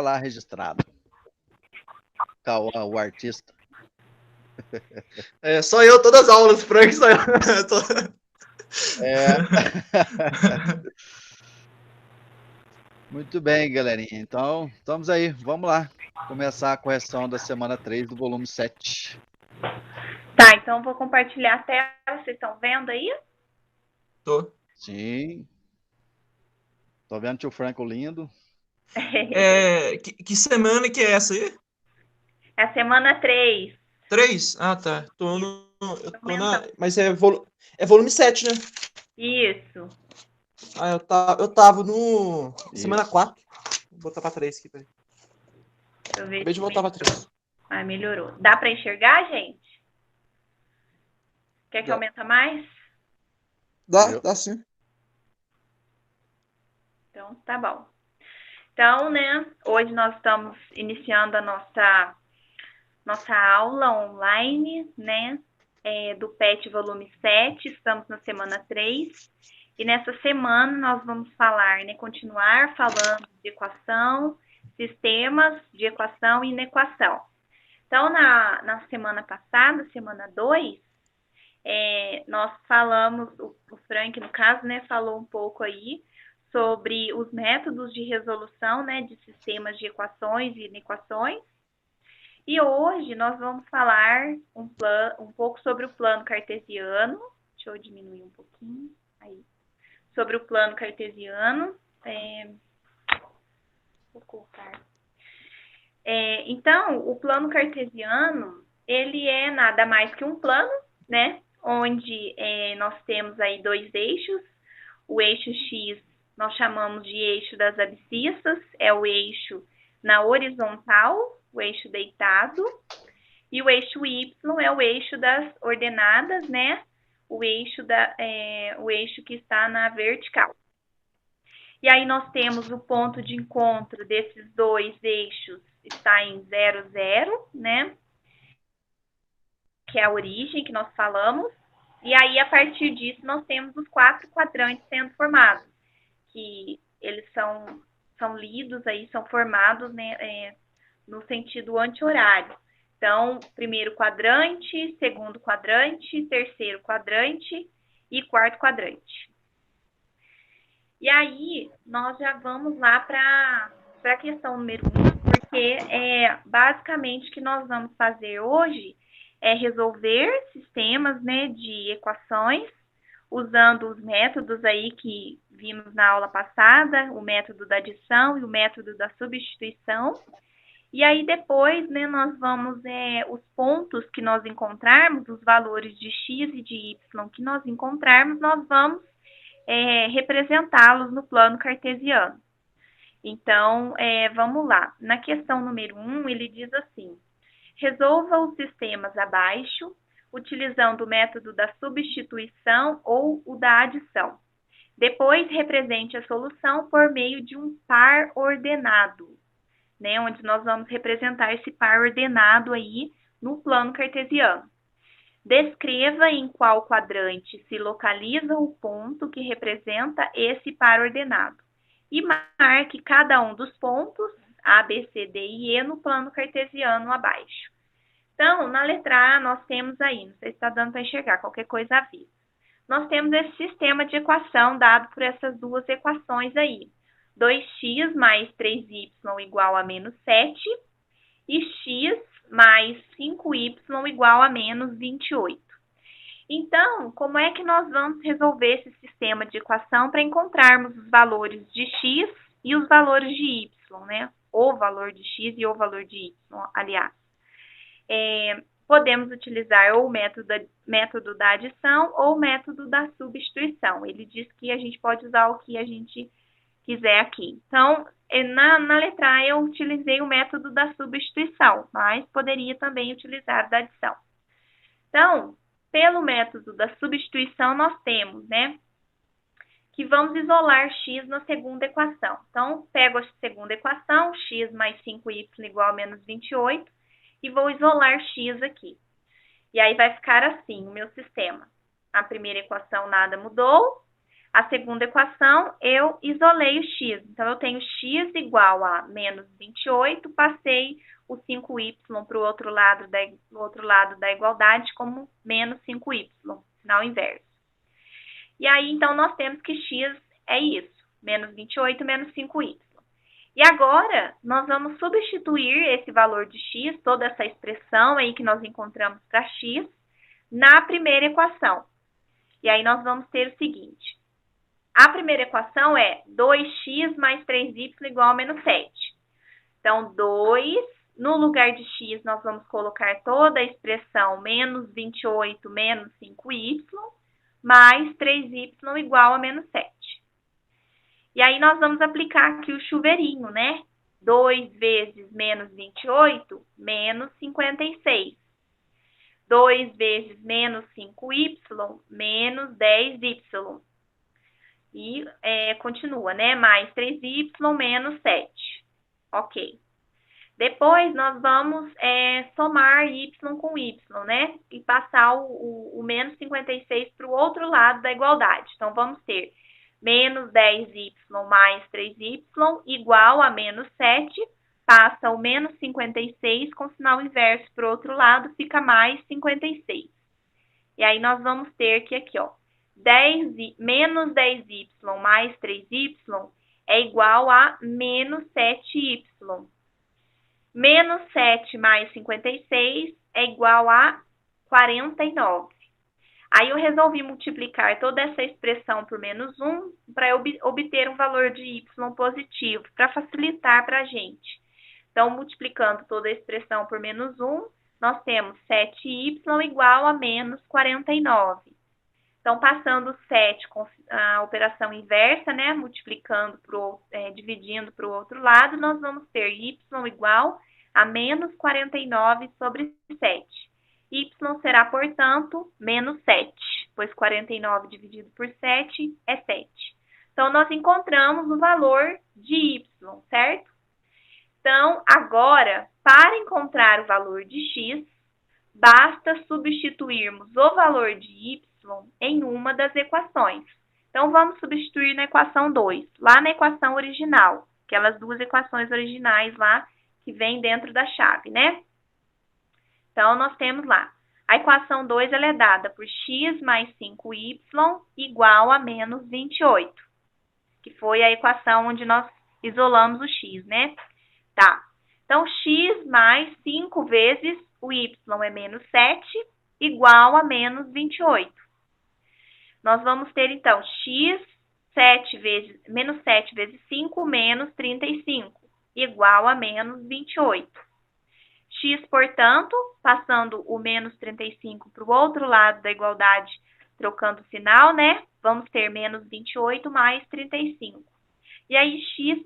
lá registrado. Cauã, o artista. Só eu, todas as aulas, Frank, só eu. É. Muito bem, galerinha. Então, estamos aí. Vamos lá. Começar a correção da semana 3 do volume 7. Tá, então vou compartilhar a tela. Vocês estão vendo aí? Tô. Sim. Tô vendo o tio Franco lindo. Que semana que é essa aí? É a semana 3. 3? Ah, tá. Eu tô na. Mas é volume 7, né? Isso. Ah, eu tava no. Semana Isso. 4. Vou botar pra 3 aqui, peraí. Deixa eu ver. Acabei de voltar pra 3. Ah, melhorou. Dá pra enxergar, gente? Quer que aumenta mais? Dá sim. Então, tá bom. Então, né, hoje nós estamos iniciando a nossa aula online, né, do PET volume 7, estamos na semana 3, e nessa semana nós vamos falar, né, continuar falando de equação, sistemas de equação e inequação. Então, na semana passada, semana 2, nós falamos, o Frank, no caso, né, falou um pouco aí sobre os métodos de resolução, né, de sistemas de equações e inequações. E hoje nós vamos falar um pouco sobre o plano cartesiano. Deixa eu diminuir um pouquinho. Aí. Sobre o plano cartesiano. Vou colocar. Então, o plano cartesiano, ele é nada mais que um plano, né? Onde nós temos aí dois eixos. O eixo X nós chamamos de eixo das abscissas, é o eixo na horizontal, o eixo deitado. E o eixo Y é o eixo das ordenadas, né? O eixo que está na vertical. E aí nós temos o ponto de encontro desses dois eixos está em 0, 0, né? Que é a origem que nós falamos. E aí, a partir disso, nós temos os 4 quadrantes sendo formados, que eles são lidos aí, são formados, né, no sentido anti-horário. Então, primeiro quadrante, segundo quadrante, terceiro quadrante e quarto quadrante. E aí, nós já vamos lá para a questão número 1, porque basicamente o que nós vamos fazer hoje é resolver sistemas, né, de equações, usando os métodos aí que vimos na aula passada, o método da adição e o método da substituição. E aí depois, né, nós vamos, os pontos que nós encontrarmos, os valores de x e de y que nós encontrarmos, nós vamos representá-los no plano cartesiano. Então, vamos lá. Na questão número 1, ele diz assim: resolva os sistemas abaixo, utilizando o método da substituição ou o da adição. Depois, represente a solução por meio de um par ordenado, né, onde nós vamos representar esse par ordenado aí no plano cartesiano. Descreva em qual quadrante se localiza o ponto que representa esse par ordenado e marque cada um dos pontos A, B, C, D e E no plano cartesiano abaixo. Então, na letra A, nós temos aí, não sei se está dando para enxergar, qualquer coisa avisa. Nós temos esse sistema de equação dado por essas duas equações aí. 2x mais 3y igual a menos 7 e x mais 5y igual a menos 28. Então, como é que nós vamos resolver esse sistema de equação para encontrarmos os valores de x e os valores de y, né? O valor de x e o valor de y, aliás. Podemos utilizar ou o método da adição ou o método da substituição. Ele diz que a gente pode usar o que a gente quiser aqui. Então, na letra A eu utilizei o método da substituição, mas poderia também utilizar o da adição. Então, pelo método da substituição, nós temos, né, que vamos isolar x na segunda equação. Então, pego a segunda equação, x mais 5y igual a menos 28, e vou isolar x aqui. E aí vai ficar assim o meu sistema. A primeira equação nada mudou, a segunda equação, eu isolei o x. Então, eu tenho x igual a menos 28, passei o 5y para o outro lado da igualdade como menos 5y, sinal inverso. E aí, então, nós temos que x é isso, menos 28 menos 5y. E agora, nós vamos substituir esse valor de x, toda essa expressão aí que nós encontramos para x, na primeira equação. E aí, nós vamos ter o seguinte. A primeira equação é 2x mais 3y igual a menos 7. Então, 2, no lugar de x, nós vamos colocar toda a expressão menos 28 menos 5y, mais 3y igual a menos 7. E aí, nós vamos aplicar aqui o chuveirinho, né? 2 vezes menos 28, menos 56. 2 vezes menos 5y, menos 10y. E continua, né? Mais 3y menos 7. Ok. Depois, nós vamos somar y com y, né? E passar o menos 56 para o outro lado da igualdade. Então, vamos ter menos 10y mais 3y igual a menos 7. Passa o menos 56 com sinal inverso para o outro lado, fica mais 56. E aí, nós vamos ter que aqui, ó, menos 10y mais 3y é igual a menos 7y. Menos 7 mais 56 é igual a 49. Aí eu resolvi multiplicar toda essa expressão por menos 1 para obter um valor de y positivo, para facilitar para a gente. Então, multiplicando toda a expressão por menos 1, nós temos 7y igual a menos 49. Então, passando o 7 com a operação inversa, né, dividindo para o outro lado, nós vamos ter y igual a menos 49 sobre 7. Y será, portanto, menos 7, pois 49 dividido por 7 é 7. Então, nós encontramos o valor de y, certo? Então, agora, para encontrar o valor de x, basta substituirmos o valor de y em uma das equações. Então, vamos substituir na equação 2, lá na equação original, aquelas duas equações originais lá que vem dentro da chave, né? Então, nós temos lá, a equação 2 ela é dada por x mais 5y igual a menos 28, que foi a equação onde nós isolamos o x, né? Tá. Então, x mais 5 vezes o y é menos 7, igual a menos 28. Nós vamos ter, então, menos 7 vezes 5, menos 35, igual a menos 28. X, portanto, passando o menos 35 para o outro lado da igualdade, trocando o sinal, né? Vamos ter menos 28 mais 35. E aí, x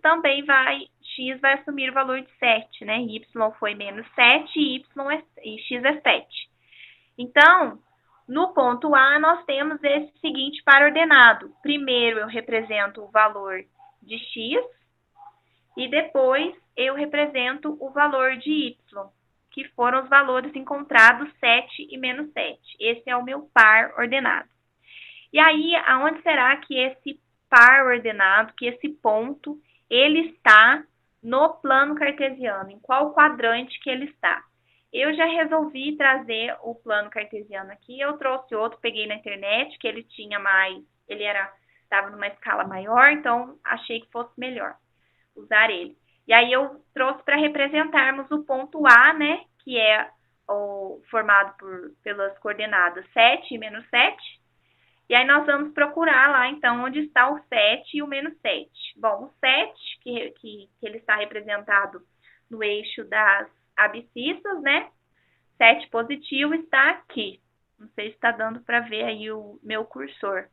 vai assumir o valor de 7, né? Y foi menos 7 e x é 7. Então, no ponto A, nós temos esse seguinte par ordenado. Primeiro, eu represento o valor de x e depois eu represento o valor de y, que foram os valores encontrados 7 e menos 7. Esse é o meu par ordenado. E aí, aonde será que esse par ordenado, que esse ponto, ele está no plano cartesiano? Em qual quadrante que ele está? Eu já resolvi trazer o plano cartesiano aqui. Eu trouxe outro, peguei na internet, que ele tinha mais, estava numa escala maior, então achei que fosse melhor usar ele. E aí eu trouxe para representarmos o ponto A, né, que é formado pelas coordenadas 7 e menos 7. E aí nós vamos procurar lá, então, onde está o 7 e o menos 7. Bom, o 7, que ele está representado no eixo das abscissas, né? 7 positivo está aqui. Não sei se está dando para ver aí o meu cursor.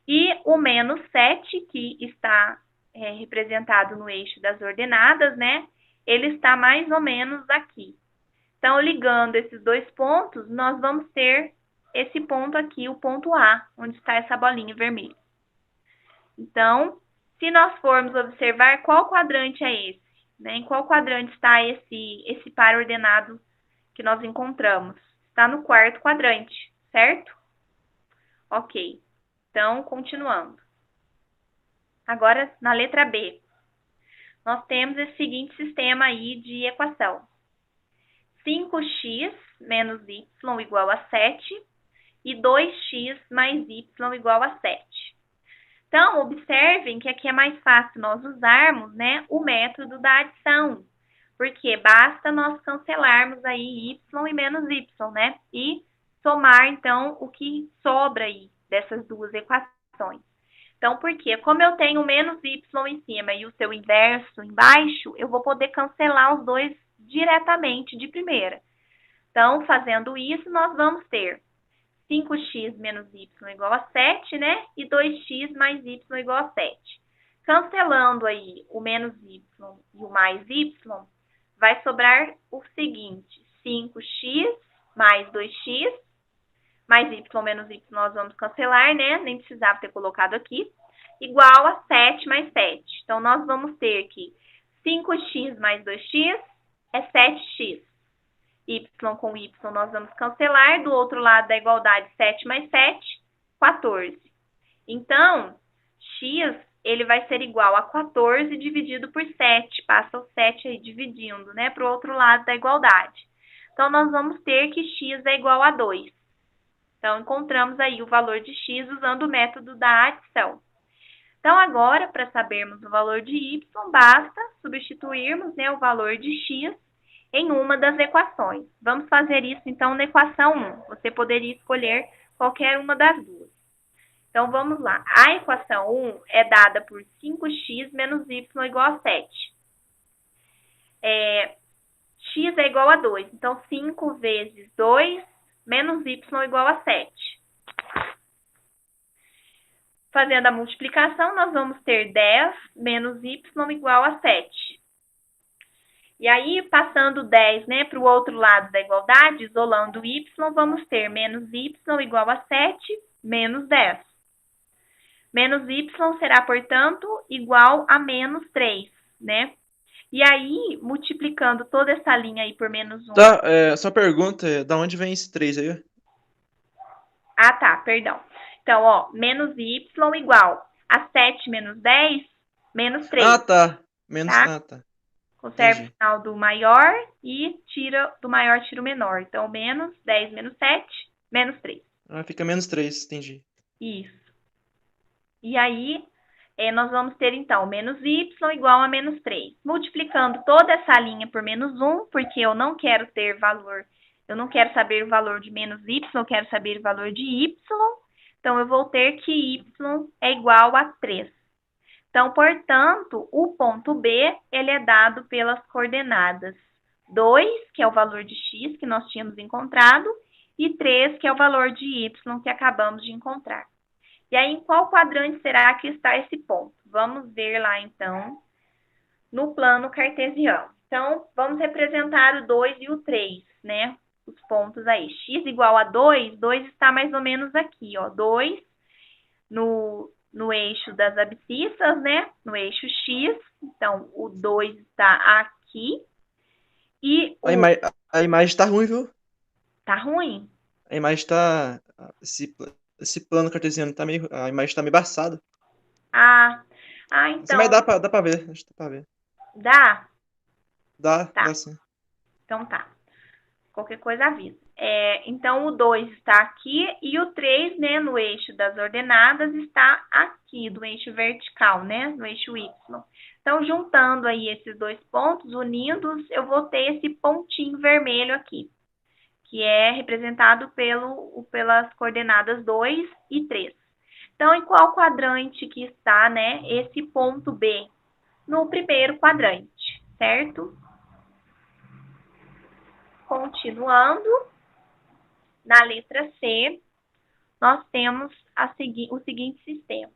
E o menos 7, que está representado no eixo das ordenadas, né? Ele está mais ou menos aqui. Então, ligando esses dois pontos, nós vamos ter esse ponto aqui, o ponto A, onde está essa bolinha vermelha. Então, se nós formos observar qual quadrante é esse, né? Em qual quadrante está esse par ordenado que nós encontramos? Está no quarto quadrante, certo? Ok. Então, continuando. Agora, na letra B, nós temos esse seguinte sistema aí de equação. 5x menos y igual a 7 e 2x mais y igual a 7. Então, observem que aqui é mais fácil nós usarmos, né, o método da adição, porque basta nós cancelarmos aí y e menos y, né, e somar, então, o que sobra aí dessas duas equações. Então, por quê? Como eu tenho menos y em cima e o seu inverso embaixo, eu vou poder cancelar os dois diretamente de primeira. Então, fazendo isso, nós vamos ter 5x menos y igual a 7, né? E 2x mais y igual a 7. Cancelando aí o menos y e o mais y, vai sobrar o seguinte: 5x mais 2x, mais y menos y nós vamos cancelar, né? Nem precisava ter colocado aqui, igual a 7 mais 7. Então, nós vamos ter que 5x mais 2x é 7x. Y com y nós vamos cancelar. Do outro lado da igualdade, 7 mais 7, 14. Então, x ele vai ser igual a 14 dividido por 7. Passa o 7 aí dividindo, né, para o outro lado da igualdade. Então, nós vamos ter que x é igual a 2. Então, encontramos aí o valor de x usando o método da adição. Então, agora, para sabermos o valor de y, basta substituirmos, né, o valor de x em uma das equações. Vamos fazer isso, então, na equação 1. Você poderia escolher qualquer uma das duas. Então, vamos lá. A equação 1 é dada por 5x menos y igual a 7. X é igual a 2. Então, 5 vezes 2 menos y igual a 7. Fazendo a multiplicação, nós vamos ter 10 menos y igual a 7. E aí, passando 10, né, para o outro lado da igualdade, isolando o y, vamos ter menos y igual a 7 menos 10. Menos y será, portanto, igual a menos 3, né? E aí, multiplicando toda essa linha aí por menos 1... Tá, só pergunta, da onde vem esse 3 aí? Ah, tá, perdão. Então, ó, menos y igual a 7 menos 10, menos 3. Ah, tá. Menos, tá? tá. Conserva Entendi. o sinal do maior e tira do maior, tira o menor. Então, menos 10 menos 7, menos 3. Ah, fica menos 3, entendi. Isso. E aí, nós vamos ter, então, menos y igual a menos 3. Multiplicando toda essa linha por menos 1, porque eu não quero ter valor, eu não quero saber o valor de menos y, eu quero saber o valor de y. Então, eu vou ter que y é igual a 3. Então, portanto, o ponto B, ele é dado pelas coordenadas 2, que é o valor de x que nós tínhamos encontrado, e 3, que é o valor de y que acabamos de encontrar. E aí, em qual quadrante será que está esse ponto? Vamos ver lá, então, no plano cartesiano. Então, vamos representar o 2 e o 3, né? Os pontos aí. X igual a 2, 2 está mais ou menos aqui, ó. 2 no eixo das abscissas, né? No eixo X. Então, o 2 está aqui. E o... A imagem tá ruim, viu? Tá ruim? A imagem tá... Esse plano cartesiano tá meio... A imagem tá meio embaçada. Então... Mas dá pra ver. Acho que dá pra ver. Dá? Dá sim. Então tá. Qualquer coisa avisa. Então, o 2 está aqui e o 3, né, no eixo das ordenadas, está aqui, do eixo vertical, né, no eixo Y. Então, juntando aí esses dois pontos, unindo-os, eu vou ter esse pontinho vermelho aqui, que é representado pelas coordenadas 2 e 3. Então, em qual quadrante que está, né, esse ponto B? No primeiro quadrante, certo? Continuando, na letra C, nós temos o seguinte sistema.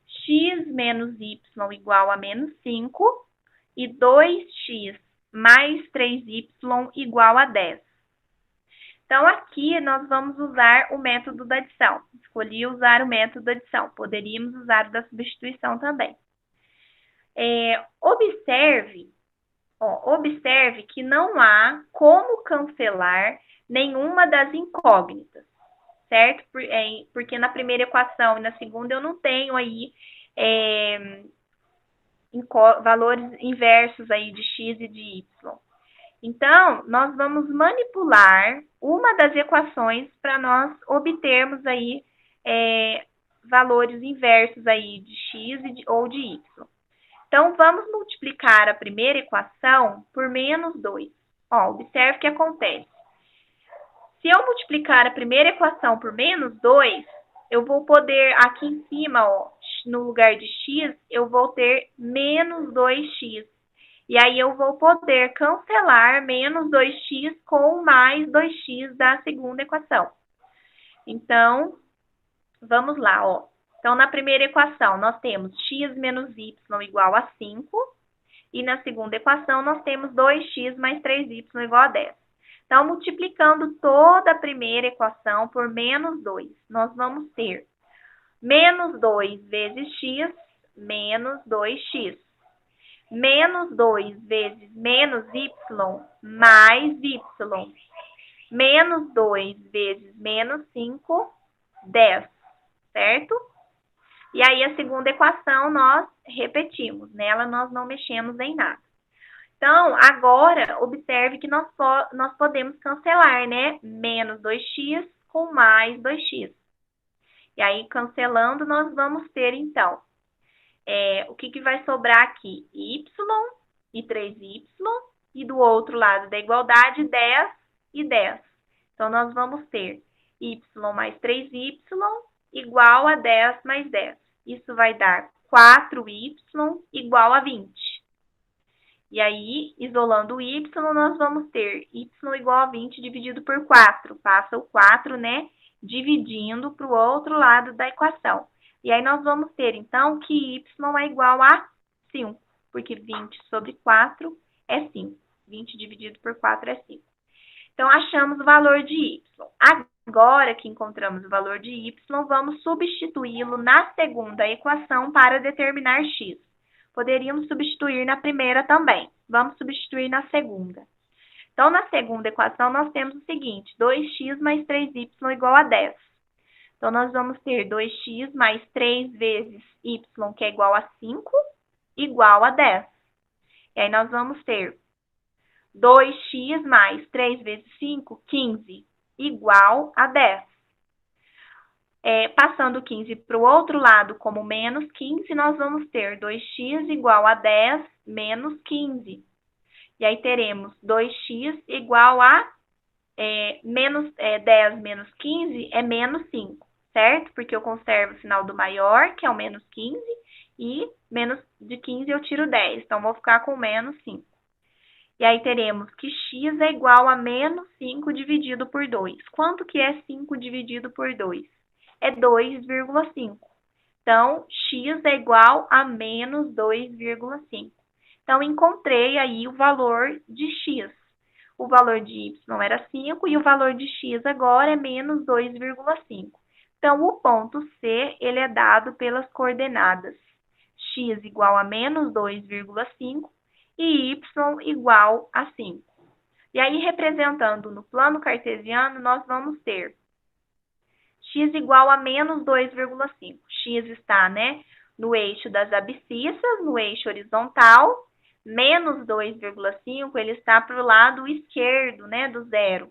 X menos y igual a menos 5 e 2x mais 3y igual a 10. Então, aqui nós vamos usar o método da adição. Escolhi usar o método da adição. Poderíamos usar o da substituição também. Observe que não há como cancelar nenhuma das incógnitas, certo? Porque na primeira equação e na segunda eu não tenho aí valores inversos aí de x e de y. Então, nós vamos manipular uma das equações para nós obtermos aí valores inversos aí de x ou de y. Então, vamos multiplicar a primeira equação por menos 2. Ó, observe o que acontece. Se eu multiplicar a primeira equação por menos 2, eu vou poder, aqui em cima, ó, no lugar de x, eu vou ter menos 2x. E aí eu vou poder cancelar menos 2x com mais 2x da segunda equação. Então, vamos lá, ó. Então, na primeira equação, nós temos x menos y igual a 5. E na segunda equação, nós temos 2x mais 3y igual a 10. Então, multiplicando toda a primeira equação por menos 2, nós vamos ter menos 2 vezes x, menos 2x. Menos 2 vezes menos y, mais y. Menos 2 vezes menos 5, 10, certo? E aí, a segunda equação, nós repetimos. Nela, nós não mexemos em nada. Então, agora, observe que nós podemos cancelar, né? Menos 2x com mais 2x. E aí, cancelando, nós vamos ter, então, o que vai sobrar aqui? Y e 3y. E do outro lado da igualdade, 10 e 10. Então, nós vamos ter y mais 3y igual a 10 mais 10. Isso vai dar 4y igual a 20. E aí, isolando o y, nós vamos ter y igual a 20 dividido por 4. Passa o 4, né, dividindo para o outro lado da equação. E aí, nós vamos ter, então, que y é igual a 5, porque 20 sobre 4 é 5. 20 dividido por 4 é 5. Então, achamos o valor de y. Agora que encontramos o valor de y, vamos substituí-lo na segunda equação para determinar x. Poderíamos substituir na primeira também. Vamos substituir na segunda. Então, na segunda equação, nós temos o seguinte, 2x mais 3y igual a 10. Então, nós vamos ter 2x mais 3 vezes y, que é igual a 5, igual a 10. E aí, nós vamos ter 2x mais 3 vezes 5, 15, igual a 10. Passando 15 para o outro lado como menos 15, nós vamos ter 2x igual a 10 menos 15. E aí teremos 2x igual a 10 menos 15 é menos 5, certo? Porque eu conservo o sinal do maior, que é o menos 15, e menos de 15 eu tiro 10. Então, vou ficar com menos 5. E aí teremos que x é igual a menos 5 dividido por 2. Quanto que é 5 dividido por 2? É 2,5. Então, x é igual a menos 2,5. Então, encontrei aí o valor de x. O valor de y era 5 e o valor de x agora é menos 2,5. Então, o ponto C, ele é dado pelas coordenadas x igual a menos 2,5 e y igual a 5. E aí, representando no plano cartesiano, nós vamos ter x igual a menos 2,5. X está, né, no eixo das abscissas, no eixo horizontal. Menos 2,5, ele está para o lado esquerdo, né, do zero.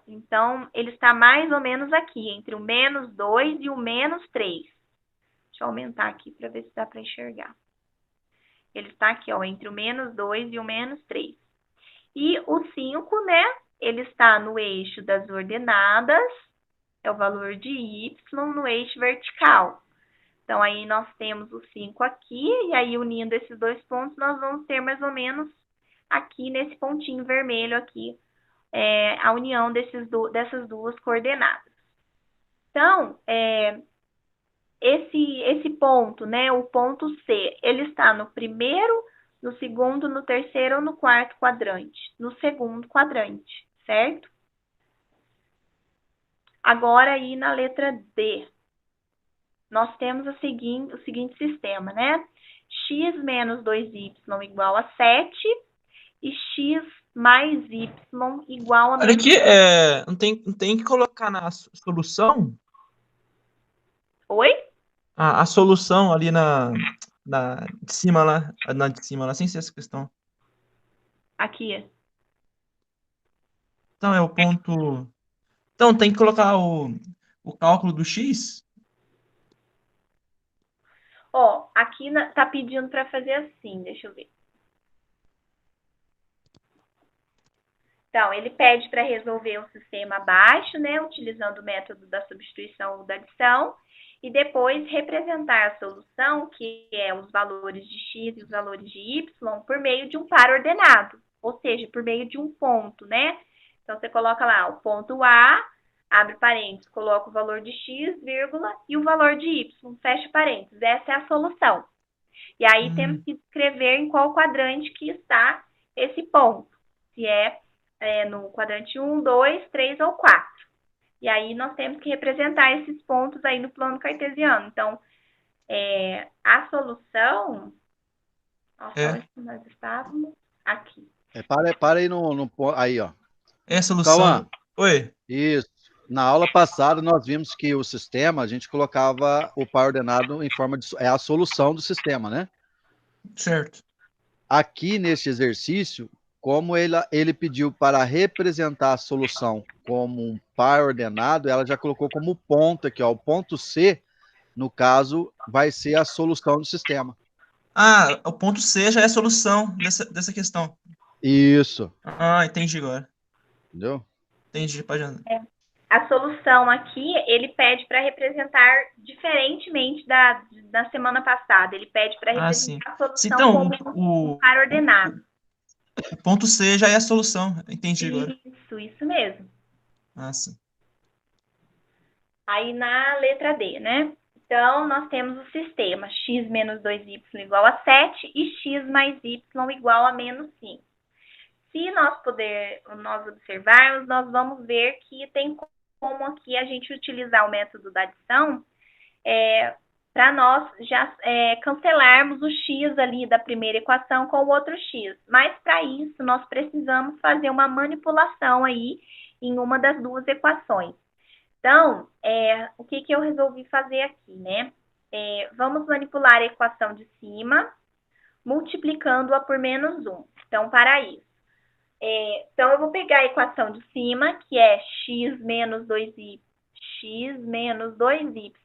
Então, ele está mais ou menos aqui, entre o menos 2 e o menos 3. Deixa eu aumentar aqui para ver se dá para enxergar. Ele está aqui, ó, entre o menos 2 e o menos 3. E o 5, né, ele está no eixo das ordenadas, é o valor de y no eixo vertical. Então, aí nós temos o 5 aqui, e aí unindo esses dois pontos, nós vamos ter mais ou menos aqui nesse pontinho vermelho aqui, a união dessas duas coordenadas. Então, esse ponto, né, o ponto C, ele está no primeiro, no segundo, no terceiro ou no quarto quadrante? No segundo quadrante, certo? Agora, aí na letra D, nós temos o seguinte sistema, né? X menos 2y igual a 7 e x mais y igual a... Olha aqui, não tem que colocar na solução? Oi? A solução ali de cima lá, sem ser essa questão. Aqui. Então, é o ponto... Então, tem que colocar o cálculo do x? Ó, aqui tá pedindo para fazer assim, deixa eu ver. Então, ele pede para resolver um sistema abaixo, né, utilizando o método da substituição ou da adição, e depois representar a solução, que é os valores de x e os valores de y, por meio de um par ordenado, ou seja, por meio de um ponto, né? Então, você coloca lá o ponto A, abre parênteses, coloca o valor de x, vírgula, e o valor de y, fecha parênteses. Essa é a solução. E aí temos que escrever em qual quadrante que está esse ponto. Se é no quadrante 1, 2, 3 ou 4. E aí nós temos que representar esses pontos aí no plano cartesiano. Então, a solução... Nossa, onde que nós estávamos? Aqui. Para aí no aí, ó. É a solução. Cauã, Oi. isso. Na aula passada, nós vimos que o sistema, a gente colocava o par ordenado em forma de... É a solução do sistema, né? Certo. Aqui, neste exercício, como ele pediu para representar a solução como um par ordenado, ela já colocou como ponto aqui, ó. O ponto C, no caso, vai ser a solução do sistema. Ah, o ponto C já é a solução dessa questão. Isso. Ah, entendi agora. Entendeu? Entendi, pode andar. A solução aqui, ele pede para representar diferentemente da semana passada. Ele pede para representar a solução então, como um par ordenado. O ponto C já é a solução. Entendi agora. Isso mesmo. Sim. Aí na letra D, né? Então, nós temos o sistema x menos 2y igual a 7 e x mais y igual a menos 5. Se nós observarmos, nós vamos ver que tem como aqui a gente utilizar o método da adição para nós já cancelarmos o x ali da primeira equação com o outro x. Mas para isso, nós precisamos fazer uma manipulação aí em uma das duas equações. Então, o que eu resolvi fazer aqui, né? Vamos manipular a equação de cima, multiplicando-a por menos 1. Então, para isso, então eu vou pegar a equação de cima, que é x menos 2y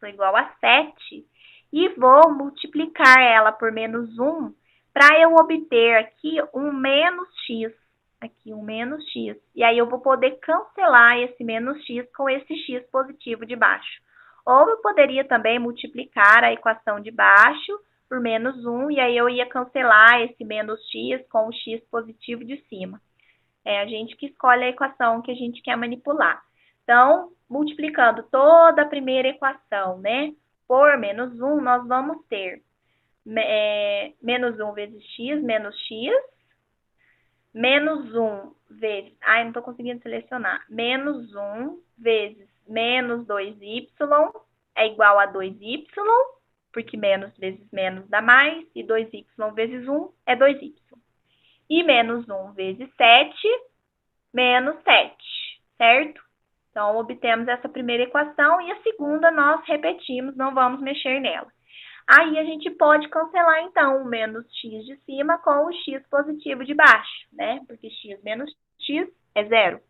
igual a 7, e vou multiplicar ela por menos 1 para eu obter aqui um menos x. Aqui um menos x. E aí eu vou poder cancelar esse menos x com esse x positivo de baixo. Ou eu poderia também multiplicar a equação de baixo por menos 1, e aí eu ia cancelar esse menos x com o x positivo de cima. É a gente que escolhe a equação que a gente quer manipular. Então, multiplicando toda a primeira equação, né, por menos 1, nós vamos ter menos 1 vezes x, menos 1 vezes... Ai, não estou conseguindo selecionar. Menos 1 vezes menos 2y é igual a 2y, porque menos vezes menos dá mais, e 2y vezes 1 é 2y. E menos 1 vezes 7, menos 7, certo? Então, obtemos essa primeira equação e a segunda nós repetimos, não vamos mexer nela. Aí, a gente pode cancelar, então, o menos x de cima com o x positivo de baixo, né? Porque x menos x é zero.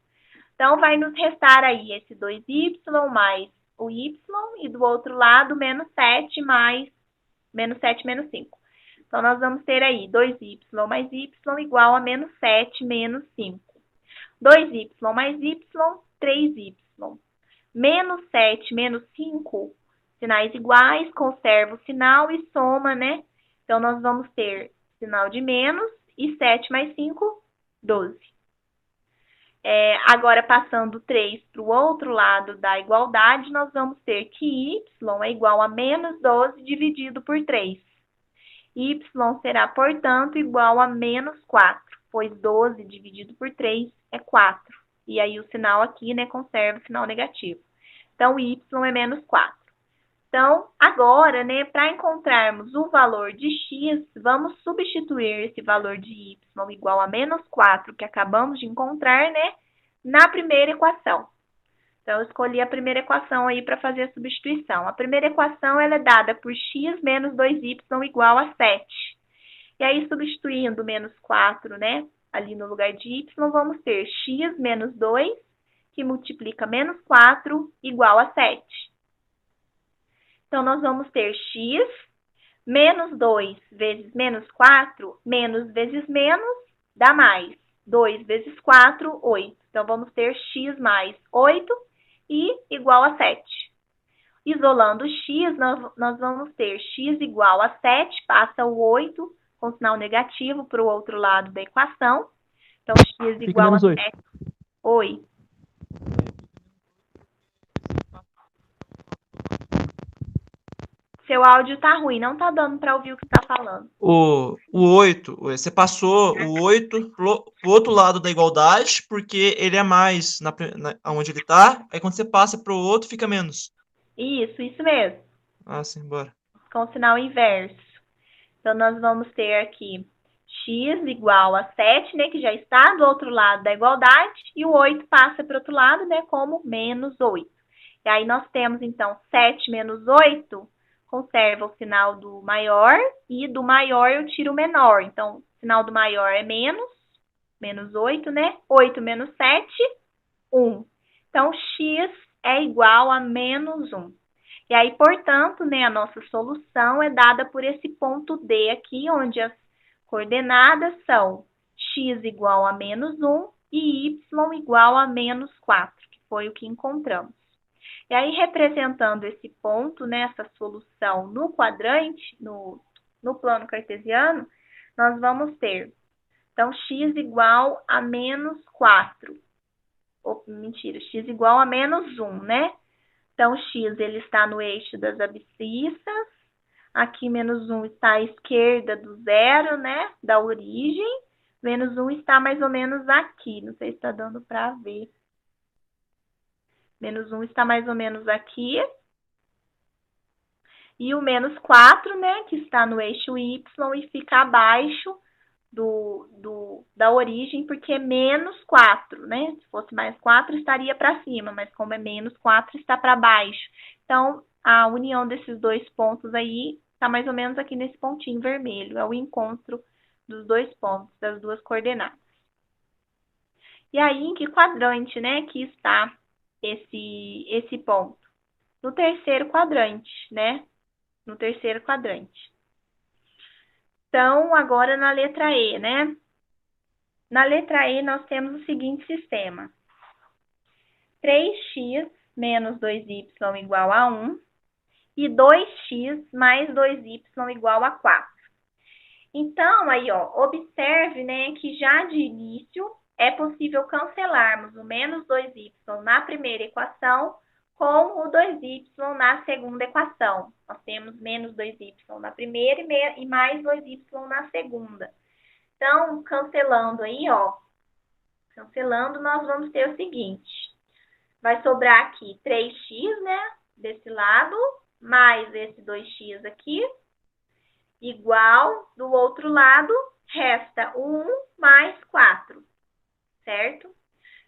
Então, vai nos restar aí esse 2y mais o y, e do outro lado, menos 7 mais menos 7 menos 5. Então, nós vamos ter aí 2y mais y igual a menos 7 menos 5. 2y mais y, 3y. Menos 7 menos 5, sinais iguais, conserva o sinal e soma, né? Então, nós vamos ter sinal de menos e 7 mais 5, 12. Agora, passando 3 para o outro lado da igualdade, nós vamos ter que y é igual a menos 12 dividido por 3. Y será, portanto, igual a menos 4, pois 12 dividido por 3 é 4. E aí o sinal aqui, né, conserva o sinal negativo. Então, y é menos 4. Então, agora, né, para encontrarmos o valor de x, vamos substituir esse valor de y igual a menos 4, que acabamos de encontrar, né, na primeira equação. Então, eu escolhi a primeira equação aí para fazer a substituição. A primeira equação ela é dada por x menos 2y igual a 7. E aí, substituindo menos 4, né, ali no lugar de y, vamos ter x menos 2, que multiplica menos 4, igual a 7. Então, nós vamos ter x menos 2 vezes menos 4, menos vezes menos, dá mais. 2 vezes 4, 8. Então, vamos ter x mais 8 e igual a 7. Isolando x, nós vamos ter x igual a 7, passa o 8 com sinal negativo para o outro lado da equação. Então, x Fica igual a menos 8. 7. Oi. Seu áudio tá ruim, não tá dando para ouvir o que tá falando. O 8, você passou o 8 pro outro lado da igualdade, porque ele é mais onde ele tá, aí quando você passa pro outro, fica menos. Isso mesmo. Ah, sim, bora. Com o sinal inverso. Então, nós vamos ter aqui x igual a 7, né, que já está do outro lado da igualdade, e o 8 passa para o outro lado, né, como menos 8. E aí, nós temos, então, 7 menos 8, conserva o sinal do maior, e do maior eu tiro o menor. Então, o sinal do maior é menos 8, né? 8 menos 7, 1. Então, x é igual a menos 1. E aí, portanto, né, a nossa solução é dada por esse ponto D aqui, onde as coordenadas são x igual a menos 1 e y igual a menos 4, que foi o que encontramos. E aí, representando esse ponto, né, essa solução no quadrante, no plano cartesiano, nós vamos ter, então, x igual a menos 4. Mentira, x igual a menos 1, né? Então, x ele está no eixo das abscissas. Aqui, menos 1 está à esquerda do zero, né? Da origem. Menos 1 está mais ou menos aqui. Não sei se está dando para ver. Menos 1 está mais ou menos aqui. E o menos 4, né? Que está no eixo y e fica abaixo da origem, porque é menos 4, né? Se fosse mais 4, estaria para cima, mas como é menos 4, está para baixo. Então, a união desses dois pontos aí está mais ou menos aqui nesse pontinho vermelho. É o encontro dos dois pontos, das duas coordenadas. E aí, em que quadrante, né, que está esse ponto? No terceiro quadrante, né? No terceiro quadrante. Então, agora na letra E, né? Na letra E, nós temos o seguinte sistema. 3x menos 2y igual a 1 e 2x mais 2y igual a 4. Então, aí, ó, observe, né, que já de início é possível cancelarmos o menos 2y na primeira equação com o 2y na segunda equação. Nós temos menos 2y na primeira e mais 2y na segunda. Então, cancelando aí, ó, nós vamos ter o seguinte. Vai sobrar aqui 3x, né, desse lado, mais esse 2x aqui, igual, do outro lado, resta 1 mais 4, certo?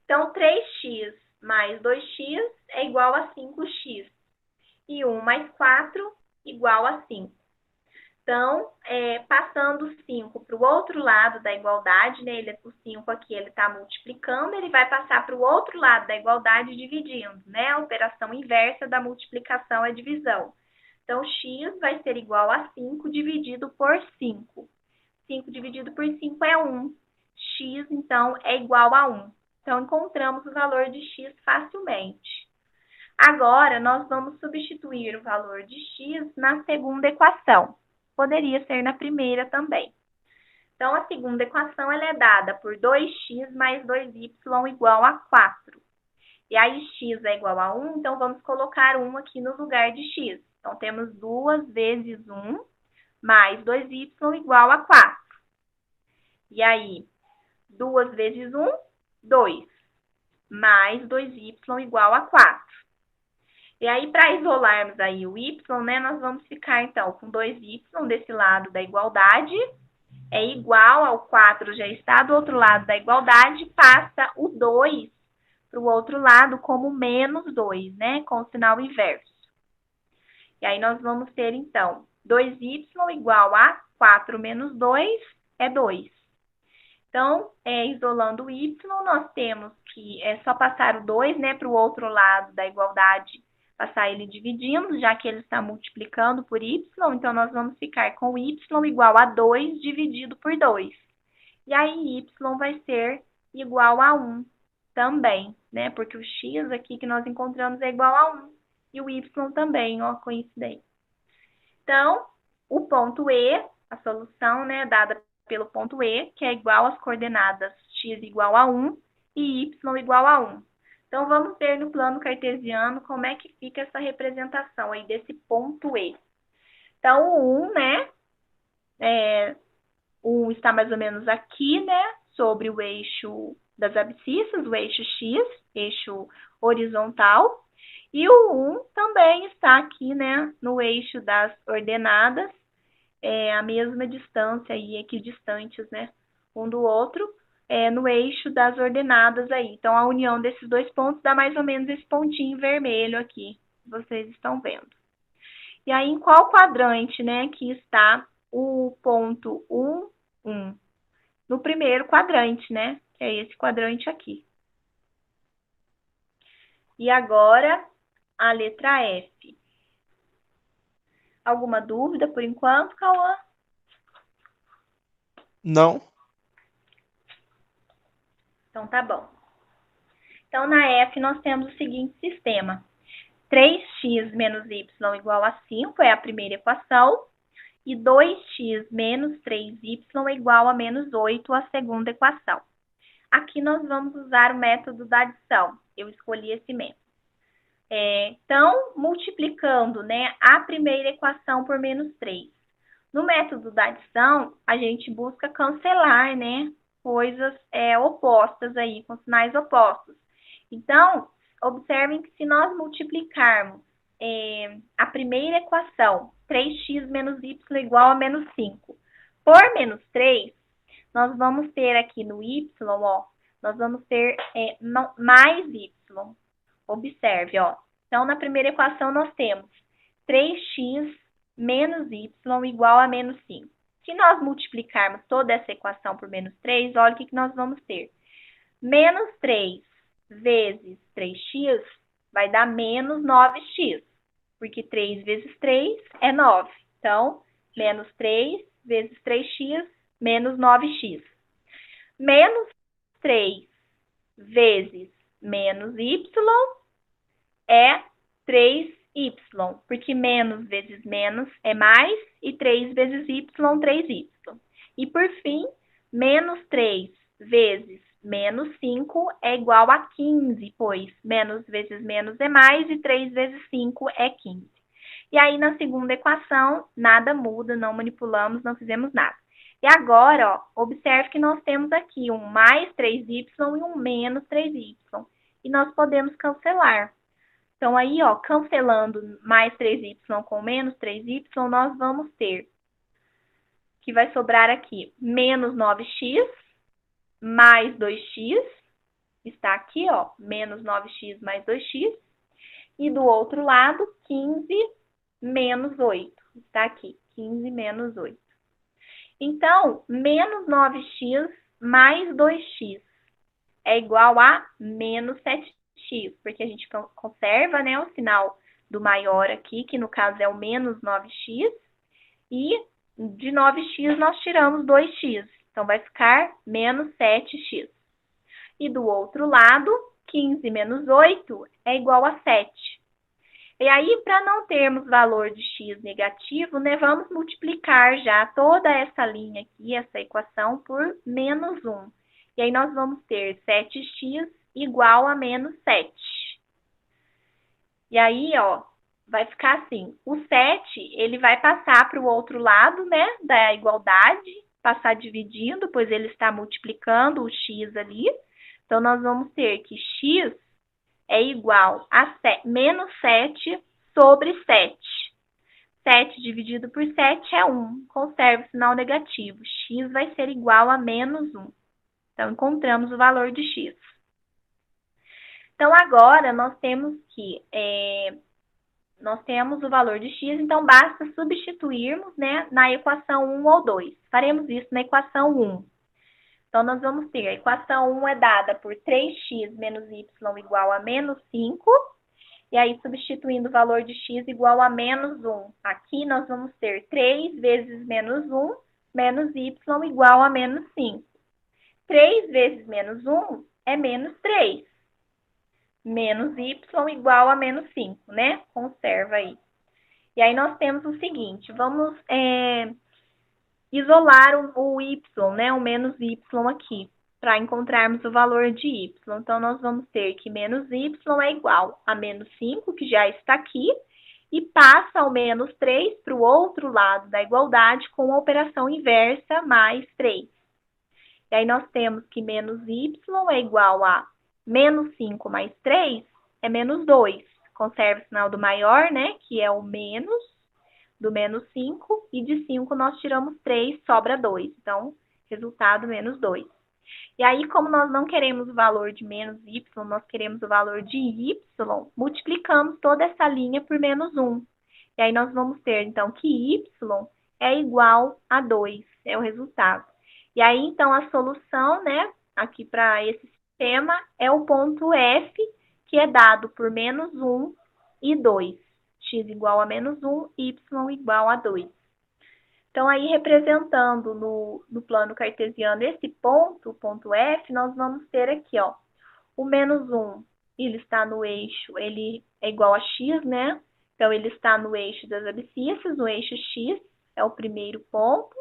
Então, 3x mais 2x é igual a 5x. E 1 mais 4 igual a 5. Então, passando 5 para o outro lado da igualdade, né? O 5 aqui ele está multiplicando, ele vai passar para o outro lado da igualdade dividindo, né? A operação inversa da multiplicação é divisão. Então, x vai ser igual a 5 dividido por 5. 5 dividido por 5 é 1. X, então, é igual a 1. Então, encontramos o valor de x facilmente. Agora, nós vamos substituir o valor de x na segunda equação. Poderia ser na primeira também. Então, a segunda equação ela é dada por 2x mais 2y igual a 4. E aí, x é igual a 1, então vamos colocar 1 aqui no lugar de x. Então, temos 2 vezes 1 mais 2y igual a 4. E aí, 2 vezes 1, 2. Mais 2y igual a 4. E aí, para isolarmos aí o y, né, nós vamos ficar, então, com 2y desse lado da igualdade, é igual ao 4, já está do outro lado da igualdade, passa o 2 para o outro lado como menos 2, né? Com o sinal inverso. E aí nós vamos ter, então, 2y igual a 4 menos 2 é 2. Então, isolando o y, nós temos que é só passar o 2, né, para o outro lado da igualdade, passar ele dividindo, já que ele está multiplicando por y, então nós vamos ficar com y igual a 2 dividido por 2. E aí y vai ser igual a 1 também, né, porque o x aqui que nós encontramos é igual a 1. E o y também, ó, coincidência. Então, o ponto E, a solução, né, dada pelo ponto E, que é igual às coordenadas x igual a 1 e y igual a 1. Então, vamos ver no plano cartesiano como é que fica essa representação aí desse ponto E. Então, o 1, né, o 1 está mais ou menos aqui, né, sobre o eixo das abscissas, o eixo x, eixo horizontal. E o 1 também está aqui, né, no eixo das ordenadas, a mesma distância aí, equidistantes, né, um do outro, no eixo das ordenadas aí. Então, a união desses dois pontos dá mais ou menos esse pontinho vermelho aqui, que vocês estão vendo. E aí, em qual quadrante, né, que está o ponto 1, 1? No primeiro quadrante, né, que é esse quadrante aqui. E agora, a letra F. Alguma dúvida por enquanto, Cauã? Não. Então, tá bom. Então, na F, nós temos o seguinte sistema. 3x menos y igual a 5 é a primeira equação. E 2x menos 3y igual a menos 8, a segunda equação. Aqui nós vamos usar o método da adição. Eu escolhi esse método. Então, multiplicando, né, a primeira equação por menos 3. No método da adição, a gente busca cancelar, né, coisas opostas aí, com sinais opostos. Então, observem que se nós multiplicarmos a primeira equação, 3x menos y igual a menos 5, por menos 3, nós vamos ter aqui no y, ó, nós vamos ter mais y. Observe, ó. Então, na primeira equação, nós temos 3x menos y igual a menos 5. Se nós multiplicarmos toda essa equação por menos 3, olha o que nós vamos ter. Menos 3 vezes 3x vai dar menos 9x, porque 3 vezes 3 é 9. Então, menos 3 vezes 3x, menos 9x. Menos 3 vezes menos y é 3y, porque menos vezes menos é mais, e 3 vezes y, 3y. E, por fim, menos 3 vezes menos 5 é igual a 15, pois menos vezes menos é mais, e 3 vezes 5 é 15. E aí, na segunda equação, nada muda, não manipulamos, não fizemos nada. E agora, ó, observe que nós temos aqui um mais 3y e um menos 3y. E nós podemos cancelar. Então, aí, ó, cancelando mais 3y com menos 3y, nós vamos ter que vai sobrar aqui menos 9x mais 2x. Está aqui, ó, menos 9x mais 2x. E do outro lado, 15 menos 8. Está aqui, 15 menos 8. Então, menos 9x mais 2x é igual a menos 7x, porque a gente conserva, né, o sinal do maior aqui, que no caso é o menos 9x, e de 9x nós tiramos 2x, então vai ficar menos 7x. E do outro lado, 15 menos 8 é igual a 7. E aí, para não termos valor de x negativo, né, vamos multiplicar já toda essa linha aqui, essa equação, por menos 1. E aí, nós vamos ter 7x igual a menos 7. E aí, ó, vai ficar assim. O 7, ele vai passar para o outro lado, né, da igualdade, passar dividindo, pois ele está multiplicando o x ali. Então, nós vamos ter que x é igual a menos 7 sobre 7. 7 dividido por 7 é 1. Conserve o sinal negativo. X vai ser igual a menos 1. Então, encontramos o valor de x. Então, agora, nós temos o valor de x, então basta substituirmos, né, na equação 1 ou 2. Faremos isso na equação 1. Então, nós vamos ter, a equação 1 é dada por 3x menos y igual a menos 5, e aí substituindo o valor de x igual a menos 1. Aqui nós vamos ter 3 vezes menos 1, menos y igual a menos 5. 3 vezes menos 1 é menos 3. Menos y igual a menos 5, né? Conserva aí. E aí nós temos o seguinte, vamos isolar o y, né? O menos y aqui, para encontrarmos o valor de y. Então, nós vamos ter que menos y é igual a menos 5, que já está aqui, e passa o menos 3 para o outro lado da igualdade com a operação inversa mais 3. E aí nós temos que menos y é igual a menos 5 mais 3 é menos 2. Conserva o sinal do maior, né? Que é o menos do menos 5. E de 5 nós tiramos 3, sobra 2. Então, resultado menos 2. E aí, como nós não queremos o valor de menos y, nós queremos o valor de y, multiplicamos toda essa linha por menos 1. E aí nós vamos ter, então, que y é igual a 2. É o resultado. E aí, então, a solução, né, aqui para esse sistema é o ponto F, que é dado por menos 1 e 2. X igual a menos 1, y igual a 2. Então, aí, representando no plano cartesiano esse ponto, o ponto F, nós vamos ter aqui, ó, o menos 1, ele está no eixo, ele é igual a x, né? Então, ele está no eixo das abscissas, no eixo x, é o primeiro ponto.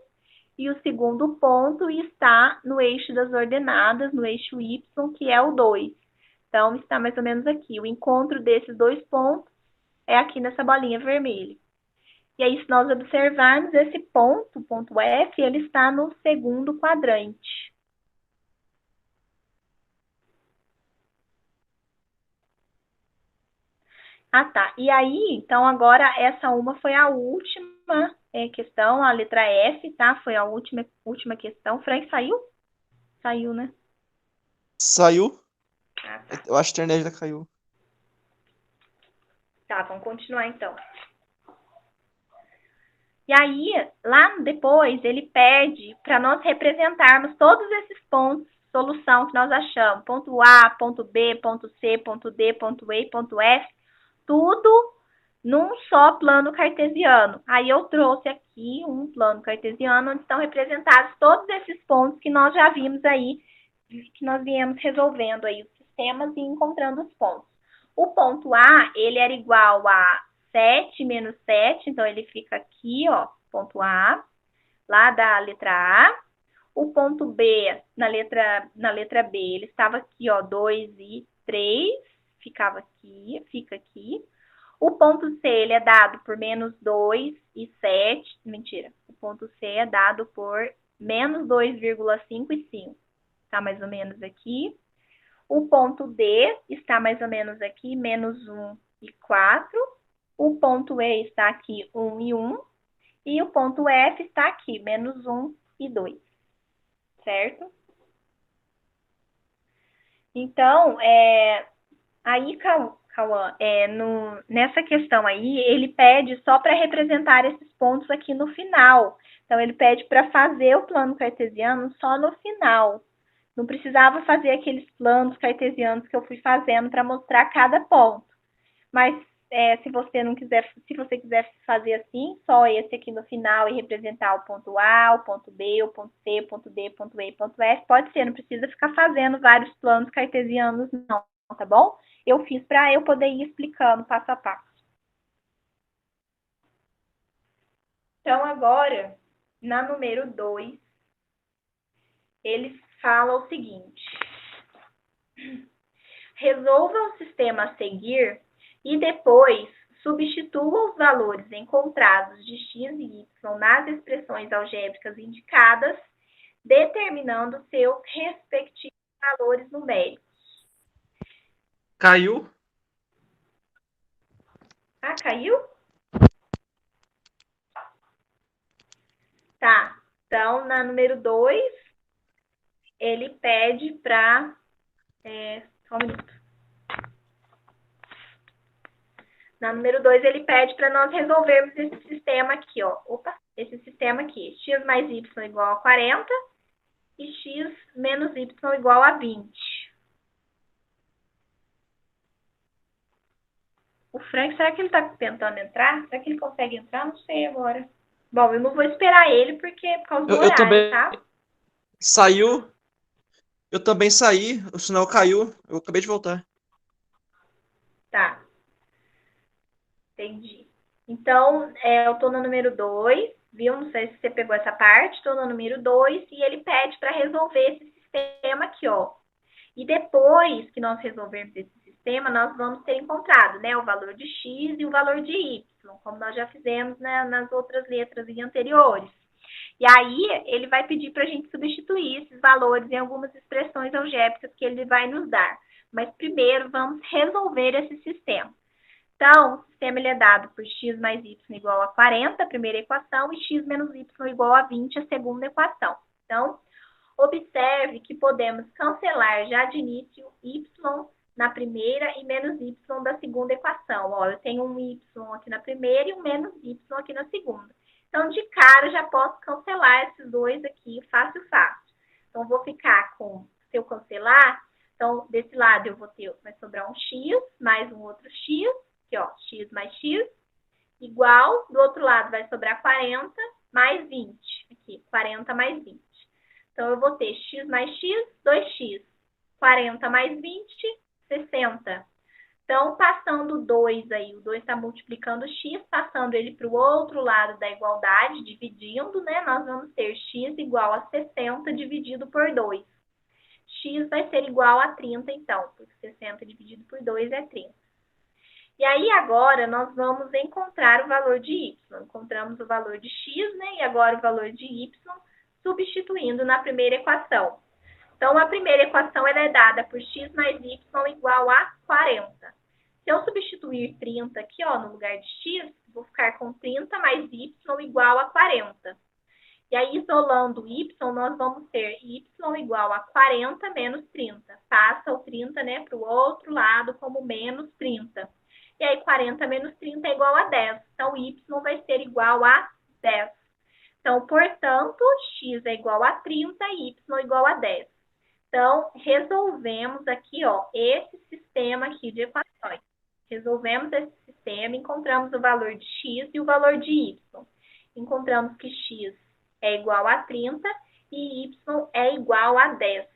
E o segundo ponto está no eixo das ordenadas, no eixo y, que é o 2. Então, está mais ou menos aqui. O encontro desses dois pontos é aqui nessa bolinha vermelha. E aí, se nós observarmos esse ponto, o ponto F, ele está no segundo quadrante. Ah, tá. E aí, então, agora, essa uma foi a última questão, a letra F, tá? Foi a última questão. Frank, saiu? Saiu, né? Saiu. Ah, tá. Eu acho que a internet já caiu. Tá, vamos continuar, então. E aí, lá depois, ele pede para nós representarmos todos esses pontos de solução que nós achamos. Ponto A, ponto B, ponto C, ponto D, ponto E, ponto F, tudo num só plano cartesiano. Aí eu trouxe aqui um plano cartesiano onde estão representados todos esses pontos que nós já vimos aí, que nós viemos resolvendo aí os sistemas e encontrando os pontos. O ponto A, ele era igual a 7 menos 7, então ele fica aqui, ó, ponto A, lá da letra A. O ponto B, na letra B, ele estava aqui, ó, 2 e 3, ficava aqui, fica aqui. O ponto C, ele é dado por menos 2 e 7, mentira, o ponto C é dado por menos 2,5 e 5, tá mais ou menos aqui. O ponto D está mais ou menos aqui, menos 1 e 4. O ponto E está aqui, 1 e 1. E o ponto F está aqui, menos 1 e 2. Certo? Então, aí, Cauã, nessa questão aí, ele pede só para representar esses pontos aqui no final. Então, ele pede para fazer o plano cartesiano só no final. Não precisava fazer aqueles planos cartesianos que eu fui fazendo para mostrar cada ponto. Mas se você quiser fazer assim, só esse aqui no final e representar o ponto A, o ponto B, o ponto C, o ponto D, o ponto E, o ponto F, pode ser, não precisa ficar fazendo vários planos cartesianos, não, tá bom? Eu fiz para eu poder ir explicando passo a passo. Então, agora, na número 2, ele fala o seguinte: resolva o sistema a seguir e depois substitua os valores encontrados de x e y nas expressões algébricas indicadas, determinando seus respectivos valores numéricos. Caiu? Ah, caiu? Tá. Então, na número 2, ele pede para... só um minuto. Na número 2, ele pede para nós resolvermos esse sistema aqui, ó. Opa, esse sistema aqui. X mais y igual a 40 e x menos y igual a 20. O Frank, será que ele está tentando entrar? Será que ele consegue entrar? Não sei agora. Bom, eu não vou esperar ele porque é por causa do Eu horário, também tá? saiu. Eu também saí, o sinal caiu. Eu acabei de voltar. Tá. Entendi. Então, eu tô no número 2, viu? Não sei se você pegou essa parte. Tô no número 2 e ele pede para resolver esse sistema aqui, ó. E depois que nós resolvermos esse sistema, nós vamos ter encontrado, né, o valor de x e o valor de y, como nós já fizemos, né, nas outras letras anteriores. E aí, ele vai pedir para a gente substituir esses valores em algumas expressões algébricas que ele vai nos dar. Mas primeiro, vamos resolver esse sistema. Então, o sistema ele é dado por x mais y igual a 40, a primeira equação, e x menos y igual a 20, a segunda equação. Então, observe que podemos cancelar já de início y na primeira e menos y da segunda equação. Ó, eu tenho um y aqui na primeira e um menos y aqui na segunda. Então, de cara, já posso cancelar esses dois aqui, fácil. Então, vou ficar com, se eu cancelar, então, desse lado eu vou ter, vai sobrar um x mais um outro x, aqui ó, x mais x, igual, do outro lado vai sobrar 40 mais 20, aqui, 40 mais 20. Então, eu vou ter x mais x, 2x, 40 mais 20, 60. Então, passando 2 aí, o 2 está multiplicando x, passando ele para o outro lado da igualdade, dividindo, né? Nós vamos ter x igual a 60 dividido por 2. X vai ser igual a 30, então, porque 60 dividido por 2 é 30. E aí, agora, nós vamos encontrar o valor de y. Encontramos o valor de x, né? E agora o valor de y, substituindo na primeira equação. Então, a primeira equação ela é dada por x mais y igual a 40. Se eu substituir 30 aqui, ó, no lugar de x, vou ficar com 30 mais y igual a 40. E aí, isolando y, nós vamos ter y igual a 40 menos 30. Passa o 30, né, para o outro lado como menos 30. E aí, 40 menos 30 é igual a 10. Então, y vai ser igual a 10. Então, portanto, x é igual a 30 e y igual a 10. Então, resolvemos aqui, ó, esse sistema aqui de equações. Resolvemos esse sistema, encontramos o valor de x e o valor de y. Encontramos que x é igual a 30 e y é igual a 10.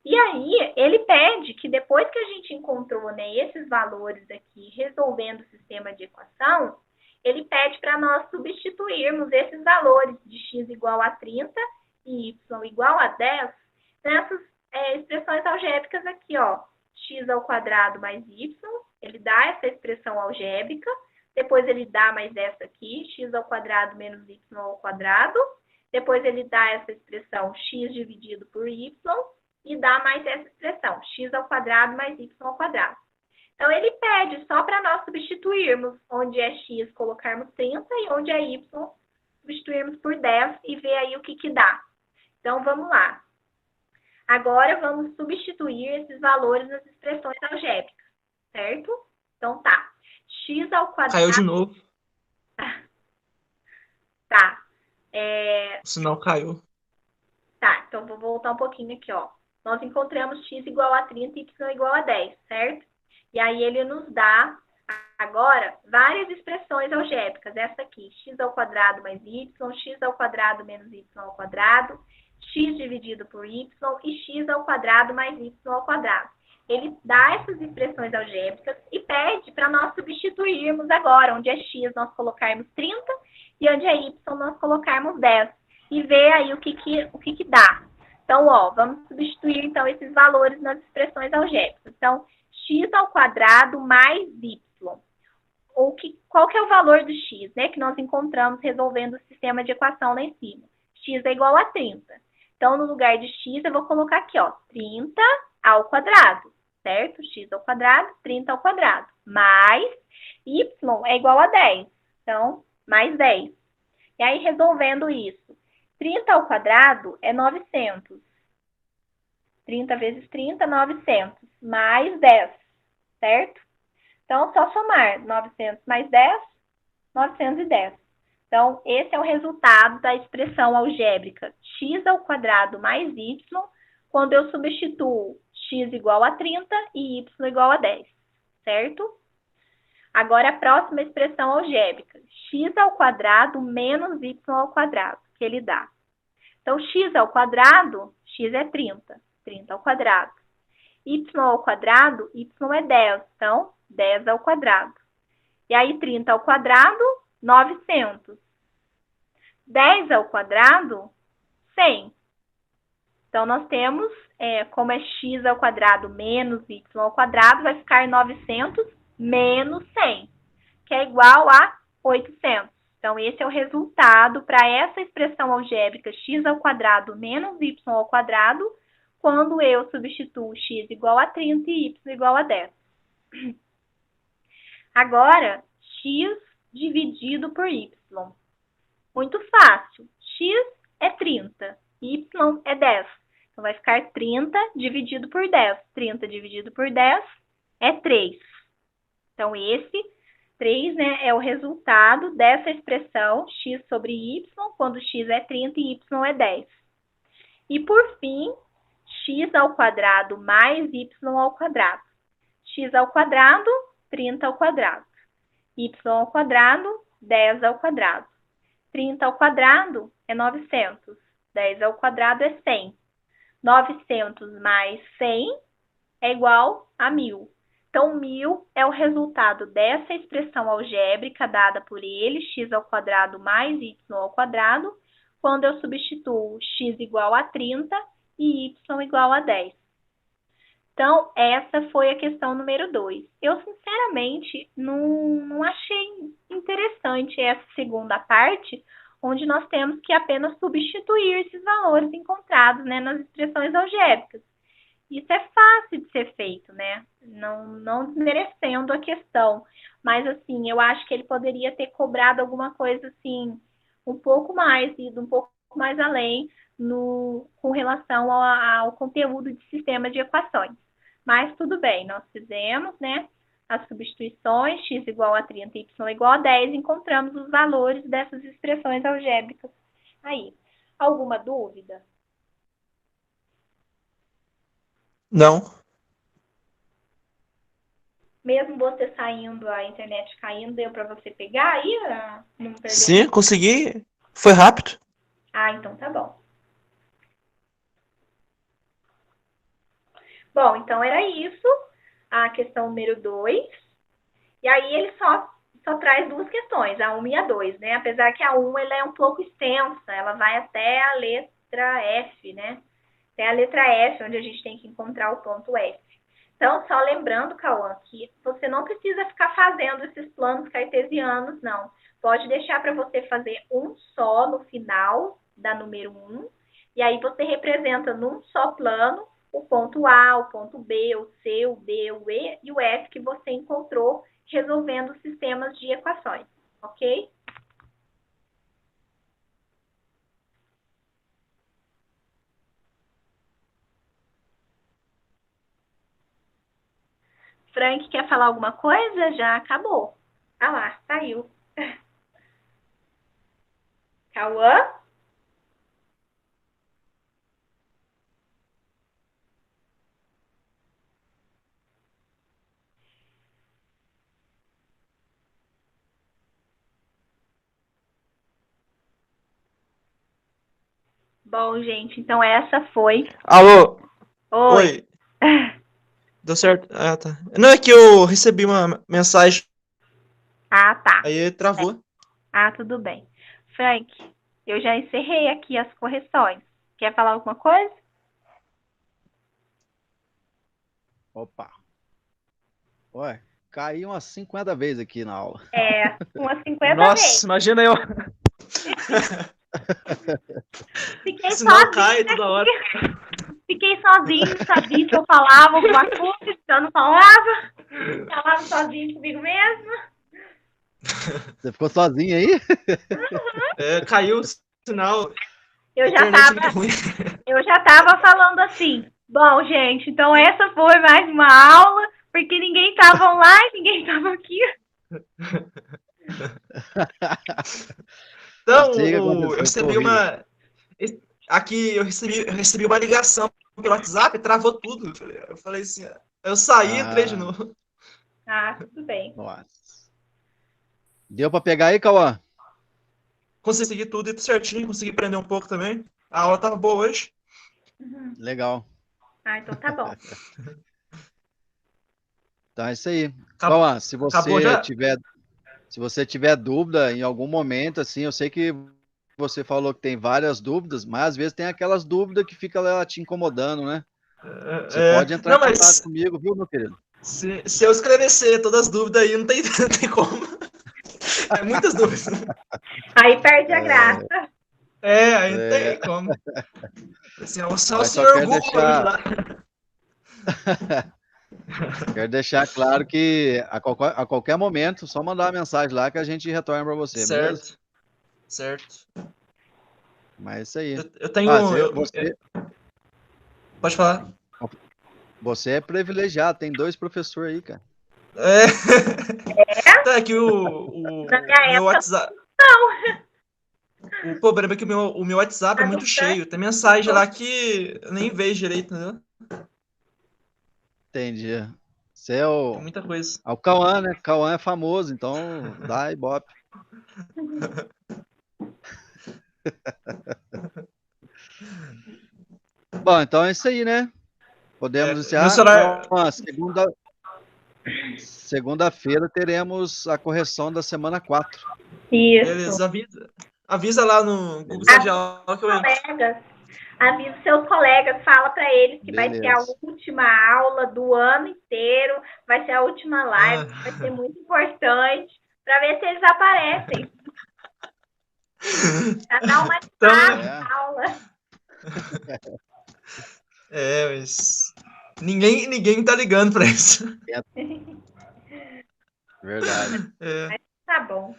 E aí, ele pede que depois que a gente encontrou, né, esses valores aqui, resolvendo o sistema de equação, ele pede para nós substituirmos esses valores de x igual a 30 e y igual a 10 nessas expressões algébricas aqui, ó. X ao quadrado mais y, ele dá essa expressão algébrica, depois ele dá mais essa aqui, x ao quadrado menos y ao quadrado, depois ele dá essa expressão x dividido por y, e dá mais essa expressão, x ao quadrado mais y ao quadrado. Então, ele pede só para nós substituirmos onde é x, colocarmos 30, e onde é y, substituirmos por 10 e ver aí o que dá. Então, vamos lá. Agora, vamos substituir esses valores nas expressões algébricas, certo? Então, tá. X ao quadrado... Caiu de novo. Tá. O sinal caiu. Tá, então vou voltar um pouquinho aqui, ó. Nós encontramos x igual a 30 e y igual a 10, certo? E aí ele nos dá, agora, várias expressões algébricas. Essa aqui, x ao quadrado mais y, x ao quadrado menos y ao quadrado, x dividido por y e x ao quadrado mais y ao quadrado. Ele dá essas expressões algébricas e pede para nós substituirmos agora, onde é x nós colocarmos 30 e onde é y nós colocarmos 10. E ver aí o que dá. Então, ó, vamos substituir então esses valores nas expressões algébricas. Então, x ao quadrado mais y. Qual que é o valor do x, né? Que nós encontramos resolvendo o sistema de equação lá em cima. X é igual a 30. Então, no lugar de x, eu vou colocar aqui, ó, 30 ao quadrado, certo? X ao quadrado, 30 ao quadrado. Mais y é igual a 10. Então, mais 10. E aí, resolvendo isso, 30 ao quadrado é 900. 30 vezes 30, 900. Mais 10, certo? Então, só somar 900 mais 10, 910. Então, esse é o resultado da expressão algébrica x² mais y, quando eu substituo x igual a 30 e y igual a 10, certo? Agora, a próxima expressão algébrica, x² menos y², que ele dá. Então, x², x é 30, 30². Y², y é 10, então, 10². E aí, 30², 900. 10², 100. Então, nós temos, como é x² menos y², vai ficar 900 menos 100, que é igual a 800. Então, esse é o resultado para essa expressão algébrica x² menos y², quando eu substituo x igual a 30 e y igual a 10. Agora, x dividido por y. Muito fácil. X é 30, y é 10. Então, vai ficar 30 dividido por 10. 30 dividido por 10 é 3. Então, esse 3, né, é o resultado dessa expressão x sobre y, quando x é 30 e y é 10. E, por fim, x² mais y². X², 30². Y², 10². 30² é 900. 10² é 100. 900 mais 100 é igual a 1.000. Então, 1.000 é o resultado dessa expressão algébrica dada por ele, x² mais y², quando eu substituo x igual a 30 e y igual a 10. Então, essa foi a questão número 2. Eu, sinceramente, não achei interessante essa segunda parte, onde nós temos que apenas substituir esses valores encontrados, né, nas expressões algébricas. Isso é fácil de ser feito, né? Não desmerecendo a questão. Mas, assim, eu acho que ele poderia ter cobrado alguma coisa, assim, um pouco mais, ido um pouco mais além com relação ao conteúdo de sistema de equações. Mas tudo bem, nós fizemos, né, as substituições, x igual a 30 e y igual a 10, encontramos os valores dessas expressões algébricas aí. Alguma dúvida? Não. Mesmo você saindo, a internet caindo, deu para você pegar aí? Não perdeu? Sim, consegui. Foi rápido. Ah, então tá bom. Bom, então era isso, a questão número 2. E aí ele só traz duas questões, a 1 e a 2, né? Apesar que a 1 ela é um pouco extensa, ela vai até a letra F, né? Até a letra F, onde a gente tem que encontrar o ponto F. Então, só lembrando, Cauã, que você não precisa ficar fazendo esses planos cartesianos, não. Pode deixar para você fazer um só no final da número 1, e aí você representa num só plano o ponto A, o ponto B, o C, o D, o E e o F que você encontrou resolvendo sistemas de equações, ok? Frank, quer falar alguma coisa? Já acabou. Ah lá, saiu. Cauã? Bom, gente, então essa foi... Alô? Oi. Deu certo? Ah, tá. Não, é que eu recebi uma mensagem. Ah, tá. Aí travou. Ah, tudo bem. Frank, eu já encerrei aqui as correções. Quer falar alguma coisa? Opa. Ué, caiu umas 50 vezes aqui na aula. Umas 50 Nossa, vezes. imagina eu. Fiquei Senão sozinha cai toda hora. Fiquei sozinha, não sabia se eu falava alguma coisa, se eu não falava. Falava sozinha comigo mesma. Você ficou sozinha aí? Caiu o sinal. Eu já tava falando assim, bom, gente, então essa foi mais uma aula Porque ninguém estava online, ninguém estava aqui. Então, Sei que eu aconteceu, recebi foi horrível. uma. Aqui eu recebi uma ligação pelo WhatsApp, travou tudo. Eu falei assim, eu saí e entrei de Ah, novo. Ah, tudo bem. nossa. Deu para pegar aí, Cauã? Consegui tudo certinho, consegui aprender um pouco também. A aula tava boa hoje. Uhum. Legal. Ah, então tá bom. Então é isso aí. Acabou, Cauã, acabou já? se você tiver dúvida em algum momento, assim, eu sei que você falou que tem várias dúvidas, mas às vezes tem aquelas dúvidas que fica lá te incomodando, né? Você pode entrar em Não, contato mas comigo, viu, meu querido? se eu esclarecer todas as dúvidas aí, não tem, não tem como. É muitas dúvidas. Aí perde a graça. Aí não tem como. Assim, é só o Mas só senhor Google aí lá. quero deixar claro que a qualquer momento, só mandar uma mensagem lá que a gente retorna para você, beleza? Certo, certo. Mas é isso aí. Eu tenho. Ah, Pode falar. você é privilegiado, tem 2 professores aí, cara. Então, é que Na o minha meu época, WhatsApp. não. O problema é que o meu WhatsApp é A muito distância, cheio. Tem mensagem lá que eu nem vejo direito, entendeu? Entendi. Você é É muita coisa. o Cauã, né? Cauã é famoso, então dá ibope. Bom, então é isso aí, né? Podemos Meu encerrar. celular. Cauã, segunda-feira teremos a correção da semana 4. Isso. Beleza, avisa lá no Google Sala de Avisa Aula que os eu entro. colegas. Avisa seus colegas, fala para eles que vai ser a Beleza. última aula do ano inteiro, vai ser a última live, que vai ser muito importante, para ver se eles aparecem. Para dar uma Então, animada É, na aula. mas. Ninguém tá ligando pra isso. verdade. Tá bom.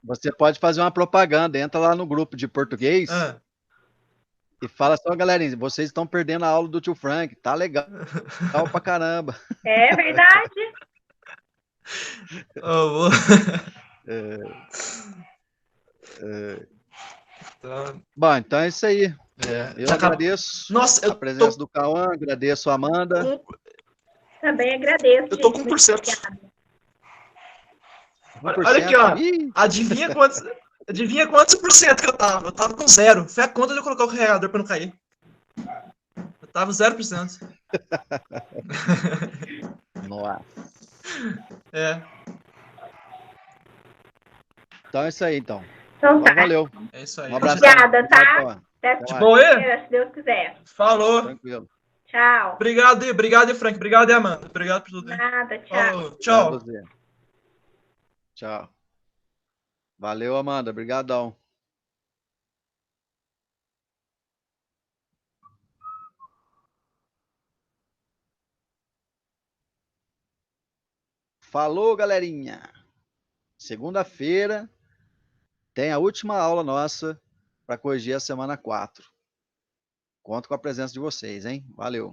Você pode fazer uma propaganda, entra lá no grupo de português Ah, e fala só, galerinha, vocês estão perdendo a aula do tio Frank, tá legal pra caramba. É verdade. eu vou. Então, Bom, então é isso aí. Eu já acabou. agradeço Nossa, a presença do Cauã, agradeço a Amanda. Também agradeço, eu tô gente. com Muito 1%. obrigada. Olha aqui, ó. Ih, Adivinha quantos por cento que eu tava? Eu tava com 0. Foi a conta de eu colocar o carregador pra não cair. Eu tava 0%. nossa. É, Então é isso aí, então. Então Então tá. valeu. é isso aí. Um abraço. Obrigada, tá? Cauã. Até Até mais. Bom, segunda-feira, se Deus quiser. falou. Tranquilo. Tchau. Obrigado, Frank. Obrigado, Amanda. Obrigado por tudo aí. Nada, tchau. Falou. Obrigado a Tchau. você. Tchau. Valeu, Amanda. Obrigadão. Falou, galerinha. Segunda-feira tem a última aula nossa para corrigir a semana 4. Conto com a presença de vocês, hein? Valeu.